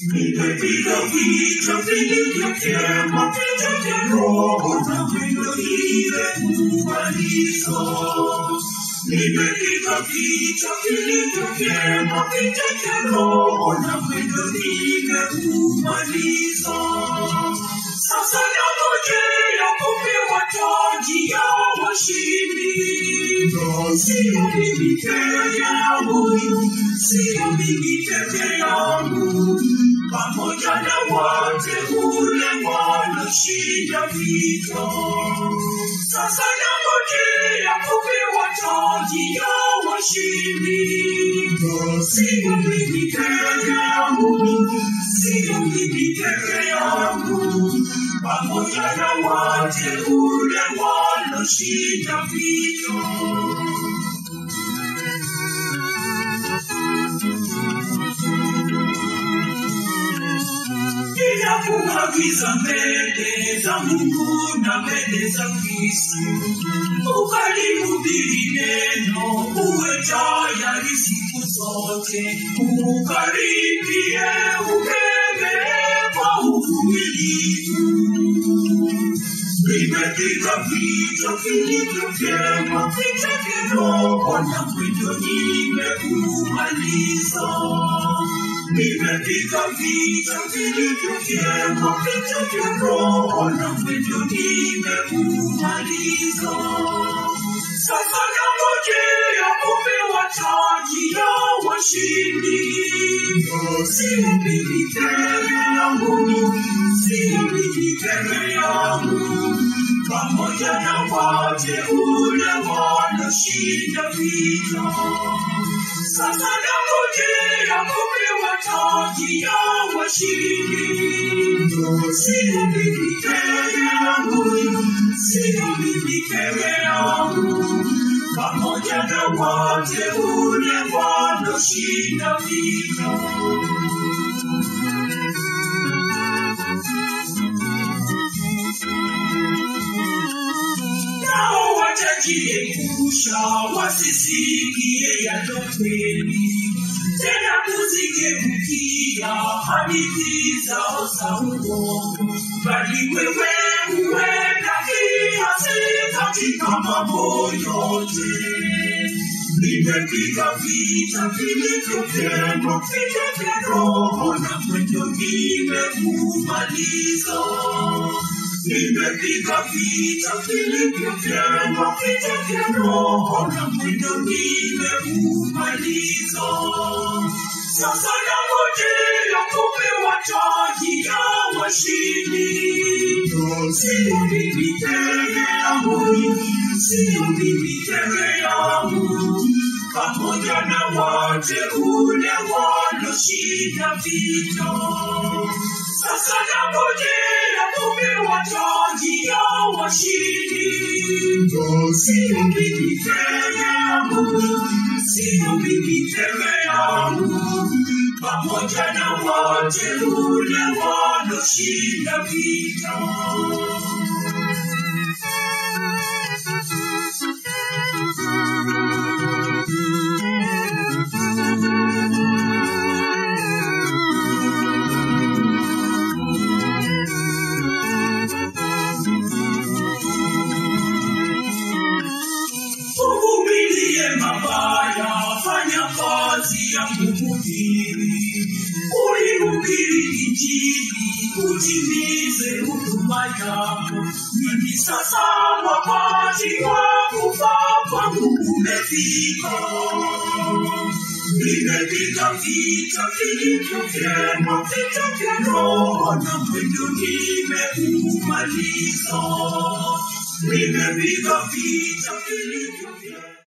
Nimepiga vita vilivyo vyema, vita vya roho na mwendo nimemaliza. Nimepiga vita vilivyo vyema, vita vya roho na mwendo nimemaliza. Sasa nangojea kupewa taji ya washindi. Sio mimi peke yangu, sio mimi peke yangu, pamoja na wateule walioshinda vita. Sasa nangojea kupewa taji ya washindi. Sio mimi peke yangu, sio mimi peke yangu, pamoja na wateule walioshinda vita. Ninakuagiza mbele za Mungu na mbele za Kristo, ukalihubiri neno, uwe tayari siku zote, ukaribie ukeme kwa uvumilivu. Nimepiga vita vilivyo vyema, vita vya roho na mwendo nimeumaliza. Nimepiga vita vilivyo vyema, vita vya roho na mwendo nimeumaliza. Sasa nangojea kupewa taji ya washindi. Sio mimi peke yangu, sio mimi peke yangu, pamoja na wateule walioshinda vita. Sasa nangojea kupewa taji ya washindi. Sio mimi peke yangu, sio mimi peke yangu, pamoja na wateule walioshinda vita. Nao watajiepusha wasisikie yaliyo kweli, tena kuzigeukia hadithi zao za uongo. Bali wewe uwe na kiasi katika mambo yote. Nimepiga vita vilivyo vyema, vita vya roho na mwendo nimeumaliza. Nimepiga vita vilivyo vyema, vita vya roho na mwendo nimeumaliza. Sasa nangojea kupewa taji ya washindi. Sio mimi peke yangu, sio mimi peke yangu, pamoja na wateule walioshinda vita. Sasa nangojea kupewa taji ya washindi. Sio mimi peke yangu, sio mimi peke yangu, pamoja na wateule walioshinda vita. Uvumilie mabaya, fanya kazi ya kuhubiri. Uihubiri Injili, utimize huduma yako. Mimi sasa wakati wa kufa kwangu umefika. Nimepiga vita vilivyo vyema, vita vya roho na mwendo nimeumaliza. Nimepiga vita vilivyo vyema.